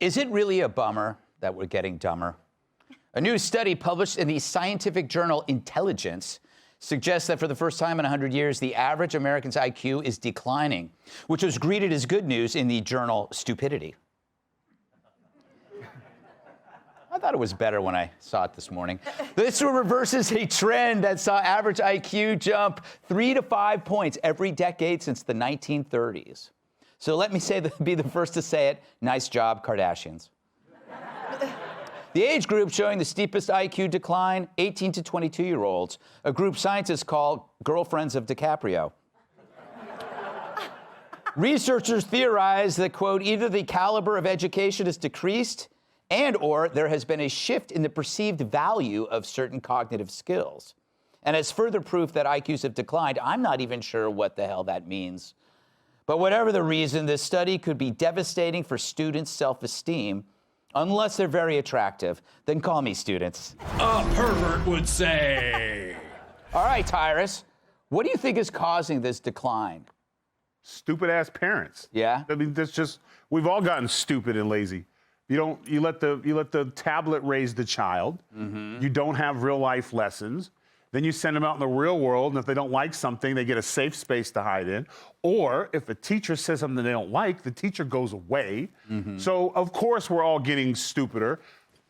Is it really a bummer that we're getting dumber? A new study published in the scientific journal Intelligence suggests that for the first time in 100 years, the average American's IQ is declining, which was greeted as good news in the journal Stupidity. I thought it was better when I saw it this morning. This reverses a trend that saw average IQ jump 3 to 5 points every decade since the 1930s. So let me be the first to say it. Nice job, Kardashians. The age group showing the steepest IQ decline, 18 to 22-year-olds, a group scientists call girlfriends of DiCaprio. Researchers theorize that, quote, either the caliber of education has decreased and/or there has been a shift in the perceived value of certain cognitive skills. And as further proof that IQs have declined, I'm not even sure what the hell that means. But whatever the reason, this study could be devastating for students' self-esteem, unless they're very attractive. Then call me, students. A pervert would say. All right, Tyrus, what do you think is causing this decline? Stupid-ass parents. Yeah? I mean, we've all gotten stupid and lazy. You let the tablet raise the child. Mm-hmm. You don't have real-life lessons. Then you send them out in the real world, and if they don't like something, they get a safe space to hide in. Or if a teacher says something they don't like, the teacher goes away. Mm-hmm. So, of course, we're all getting stupider.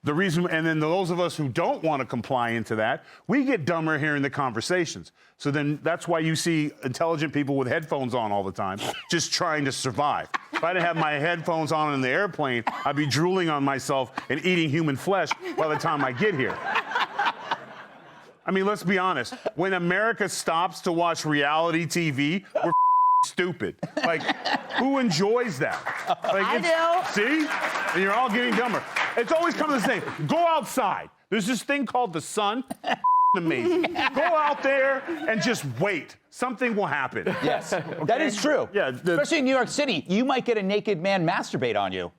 The reason, and then those of us who don't want to comply into that, we get dumber hearing the conversations. So then that's why you see intelligent people with headphones on all the time, just trying to survive. If I didn't have my headphones on in the airplane, I'd be drooling on myself and eating human flesh by the time I get here. I mean, let's be honest. When America stops to watch reality TV, we're stupid. Like, who enjoys that? Like, I do. See? And you're all getting dumber. It's always coming the same. Go outside. There's this thing called the sun. Amazing. Go out there and just wait. Something will happen. Yes, okay? That is true. Yeah, especially in New York City, you might get a naked man masturbate on you.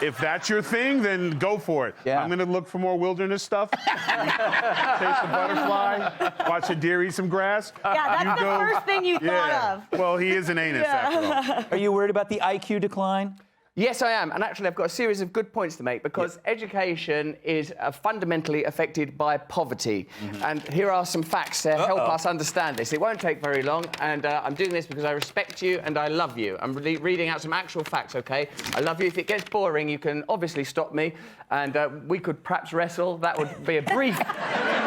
If that's your thing, then go for it. Yeah. I'm going to look for more wilderness stuff. Taste the butterfly. Watch a deer eat some grass. Yeah, that's the first thing you thought of. Well, he is an anus after all. Are you worried about the IQ decline? Yes, I am. And actually, I've got a series of good points to make because education is fundamentally affected by poverty. Mm-hmm. And here are some facts to help us understand this. It won't take very long. And I'm doing this because I respect you and I love you. I'm reading out some actual facts, OK? I love you. If it gets boring, you can obviously stop me. And we could perhaps wrestle. That would be a brief...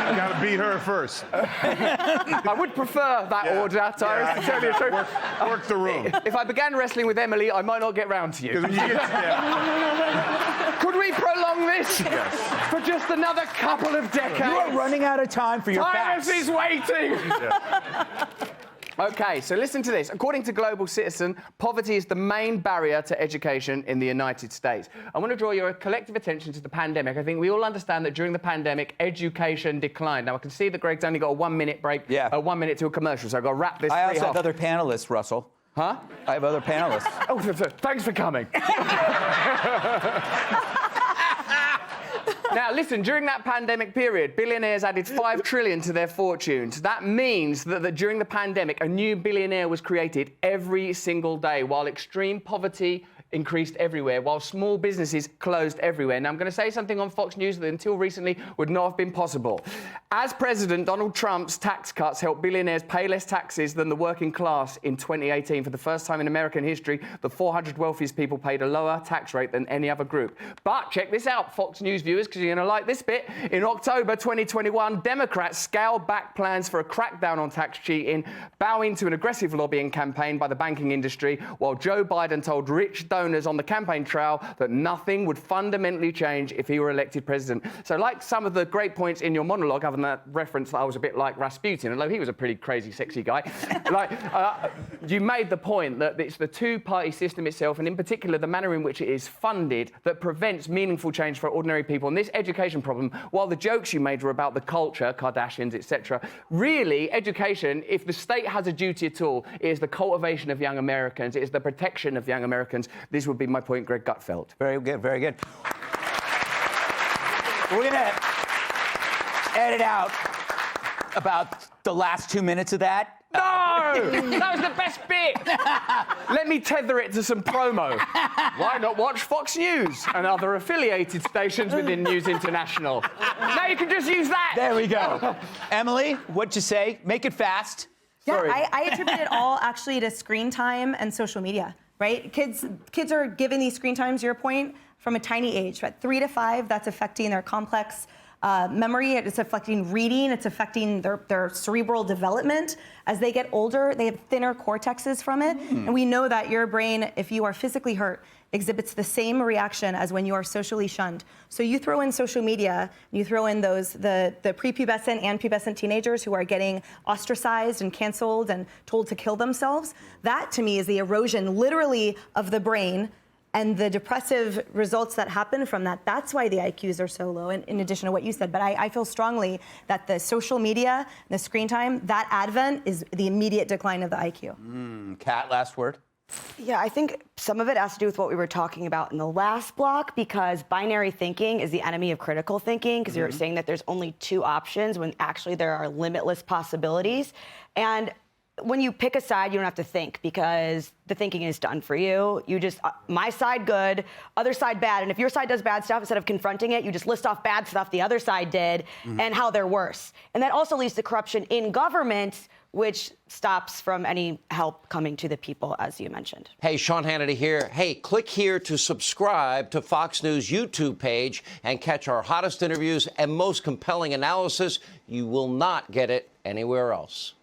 You got to beat her first. I would prefer that order, Tyrus, to tell you the truth. Work the room. If I began wrestling with Emily, I might not get round to you. Could we prolong this for just another couple of decades? You are running out of time for your facts. Tyrus is waiting! OK, so listen to this. According to Global Citizen, poverty is the main barrier to education in the United States. I want to draw your collective attention to the pandemic. I think we all understand that during the pandemic, education declined. Now, I can see that Greg's only got a 1 minute break, 1 minute to a commercial, so I've got to wrap this I also up. have other panelists, Russell. Huh? I have other panelists. Oh, thanks for coming. Now, listen, during that pandemic period, billionaires added $5 trillion to their fortunes. That means that during the pandemic, a new billionaire was created every single day, while extreme poverty increased everywhere, while small businesses closed everywhere. Now, I'm going to say something on Fox News that until recently would not have been possible. As president, Donald Trump's tax cuts helped billionaires pay less taxes than the working class in 2018. For the first time in American history, the 400 wealthiest people paid a lower tax rate than any other group. But check this out, Fox News viewers, because you're going to like this bit. In October 2021, Democrats scaled back plans for a crackdown on tax cheating, bowing to an aggressive lobbying campaign by the banking industry, while Joe Biden told rich donors on the campaign trail that nothing would fundamentally change if he were elected president. So like some of the great points in your monologue, other than that reference that I was a bit like Rasputin, although he was a pretty crazy, sexy guy, you made the point that it's the two-party system itself, and in particular the manner in which it is funded, that prevents meaningful change for ordinary people. And this education problem, while the jokes you made were about the culture, Kardashians, etc., really, education, if the state has a duty at all, it is the cultivation of young Americans, it is the protection of young Americans. This would be my point, Greg Gutfeld. Very good, very good. We're going to edit out about the last 2 minutes of that. That was the best bit. Let me tether it to some promo. Why not watch Fox News and other affiliated stations within News International? Now you can just use that. There we go. Emily, what'd you say? Make it fast. Yeah, Sorry. I attribute it all actually to screen time and social media, right? Kids are given these screen times, your point, from a tiny age. At 3 to 5, that's affecting their complex memory, it's affecting reading, it's affecting their cerebral development. As they get older, they have thinner cortexes from it. And we know that your brain, if you are physically hurt, exhibits the same reaction as when you are socially shunned. So you throw in social media, you throw in the prepubescent and pubescent teenagers who are getting ostracized and canceled and told to kill themselves. That, to me, is the erosion, literally, of the brain and the depressive results that happen from that. That's why the IQs are so low, in addition to what you said. But I feel strongly that the social media, the screen time, that advent is the immediate decline of the IQ. Kat, last word. Yeah, I think some of it has to do with what we were talking about in the last block, because binary thinking is the enemy of critical thinking, because you're saying that there's only two options when actually there are limitless possibilities. And when you pick a side, you don't have to think, because the thinking is done for you. You just, my side good, other side bad. And if your side does bad stuff, instead of confronting it, you just list off bad stuff the other side did and how they're worse. And that also leads to corruption in government, which stops from any help coming to the people, as you mentioned. Hey, Sean Hannity here. Hey, click here to subscribe to Fox News YouTube page and catch our hottest interviews and most compelling analysis. You will not get it anywhere else.